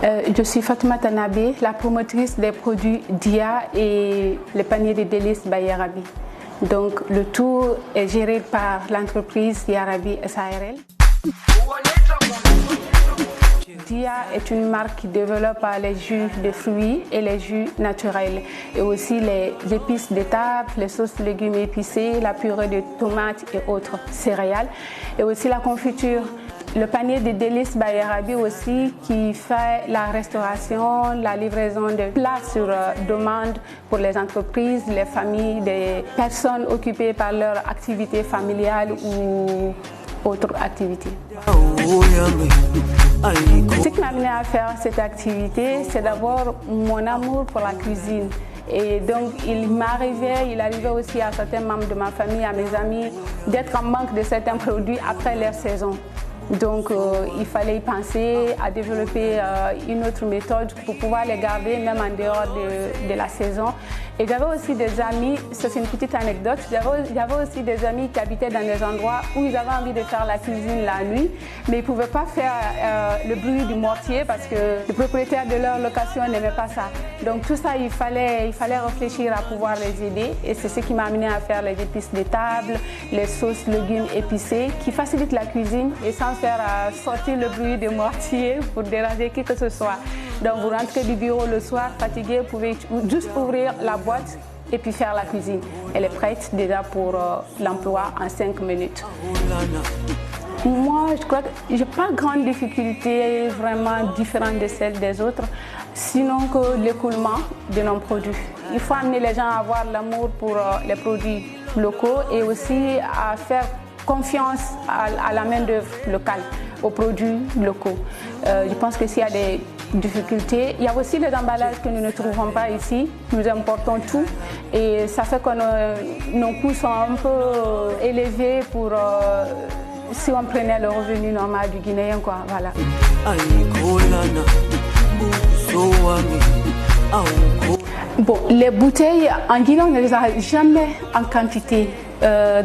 Je suis Fatouma Tanabé, la promotrice des produits DIA et le panier de délices by Yarabi. Donc le tout est géré par l'entreprise Yarabi SARL. DIA est une marque qui développe les jus de fruits et les jus naturels et aussi les épices de table, les sauces légumes épicés, la purée de tomates et autres céréales et aussi la confiture. Le panier de délices by Yarabi aussi qui fait la restauration, la livraison de plats sur demande pour les entreprises, les familles, des personnes occupées par leur activité familiale ou autre activité. Ce qui m'a amené à faire cette activité, c'est d'abord mon amour pour la cuisine. Et donc il arrivait aussi à certains membres de ma famille, à mes amis, d'être en manque de certains produits après leur saison. Donc il fallait y penser à développer une autre méthode pour pouvoir les garder même en dehors de la saison. Et j'avais aussi des amis, ça c'est une petite anecdote, j'avais aussi des amis qui habitaient dans des endroits où ils avaient envie de faire la cuisine la nuit, mais ils ne pouvaient pas faire le bruit du mortier parce que le propriétaire de leur location n'aimait pas ça. Donc tout ça, il fallait réfléchir à pouvoir les aider et c'est ce qui m'a amené à faire les épices de table, les sauces légumes épicés qui facilitent la cuisine et sans faire sortir le bruit du mortier pour déranger qui que ce soit. Donc vous rentrez du bureau le soir fatigué, vous pouvez juste ouvrir la boîte et puis faire la cuisine. Elle est prête déjà pour l'emploi en 5 minutes. Moi, je crois que je n'ai pas grande difficulté vraiment différente de celle des autres, sinon que l'écoulement de nos produits. Il faut amener les gens à avoir l'amour pour les produits locaux et aussi à faire confiance à la main-d'œuvre locale, aux produits locaux. Je pense que s'il y a des difficultés, il y a aussi les emballages que nous ne trouvons pas ici. Nous importons tout et ça fait que nos coûts sont un peu élevés pour si on prenait le revenu normal du Guinéen, quoi. Voilà. Bon, les bouteilles en Guinée, on ne les a jamais en quantité.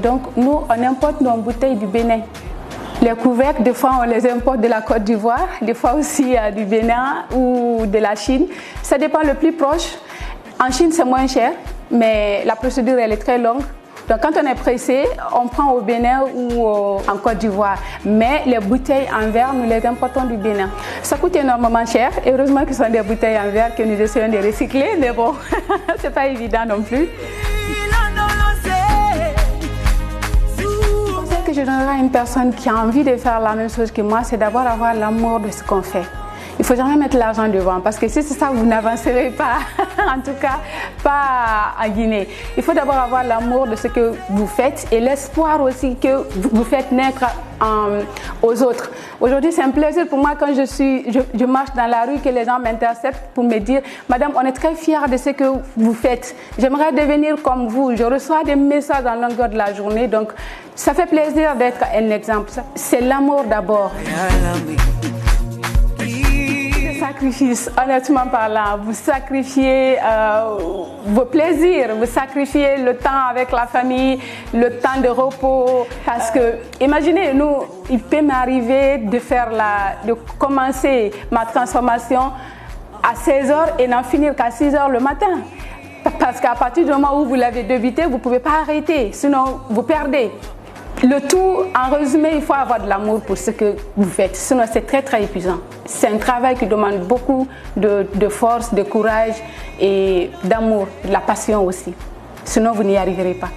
Donc nous, on importe nos bouteilles du Bénin. Les couvercles, des fois on les importe de la Côte d'Ivoire, des fois aussi du Bénin ou de la Chine. Ça dépend le plus proche. En Chine c'est moins cher, mais la procédure elle est très longue. Donc quand on est pressé, on prend au Bénin ou en Côte d'Ivoire. Mais les bouteilles en verre, nous les importons du Bénin. Ça coûte énormément cher. Heureusement que ce sont des bouteilles en verre que nous essayons de recycler, mais bon, c'est pas évident non plus. Que je donnerai à une personne qui a envie de faire la même chose que moi, c'est d'abord avoir l'amour de ce qu'on fait. Il ne faut jamais mettre l'argent devant parce que si c'est ça, vous n'avancerez pas, en tout cas pas en Guinée. Il faut d'abord avoir l'amour de ce que vous faites et l'espoir aussi que vous faites naître aux autres. Aujourd'hui, c'est un plaisir pour moi quand je marche dans la rue que les gens m'interceptent pour me dire « Madame, on est très fiers de ce que vous faites. J'aimerais devenir comme vous. » Je reçois des messages en longueur de la journée, donc ça fait plaisir d'être un exemple. C'est l'amour d'abord. Sacrifice, honnêtement parlant, vous sacrifiez vos plaisirs, vous sacrifiez le temps avec la famille, le temps de repos, parce que imaginez, nous, il peut m'arriver de commencer ma transformation à 16h et n'en finir qu'à 6h le matin, parce qu'à partir du moment où vous l'avez débuté, vous ne pouvez pas arrêter, sinon vous perdez. Le tout, en résumé, il faut avoir de l'amour pour ce que vous faites, sinon c'est très très épuisant. C'est un travail qui demande beaucoup de force, de courage et d'amour, de la passion aussi. Sinon vous n'y arriverez pas.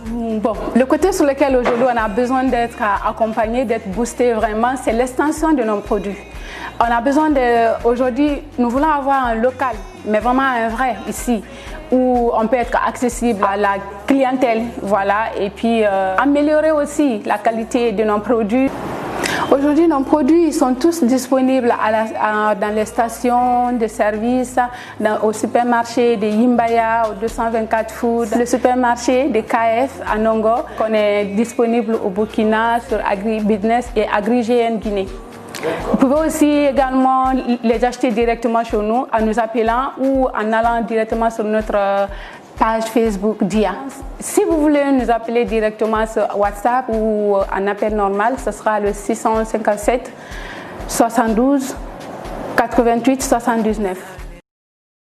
Bon, le côté sur lequel aujourd'hui on a besoin d'être accompagné, d'être boosté vraiment, c'est l'extension de nos produits. On a besoin aujourd'hui, nous voulons avoir un local, mais vraiment un vrai ici, où on peut être accessible à la clientèle, voilà, et puis améliorer aussi la qualité de nos produits. Aujourd'hui, nos produits sont tous disponibles dans les stations de service, au supermarché de Yimbaya, au 224 Food, le supermarché de KF à Nongo, qu'on est disponible au Burkina, sur AgriBusiness et AgriGN Guinée. Vous pouvez aussi également les acheter directement chez nous en nous appelant ou en allant directement sur notre page Facebook DIA. Si vous voulez nous appeler directement sur WhatsApp ou en appel normal, ce sera le 657 72 88 79.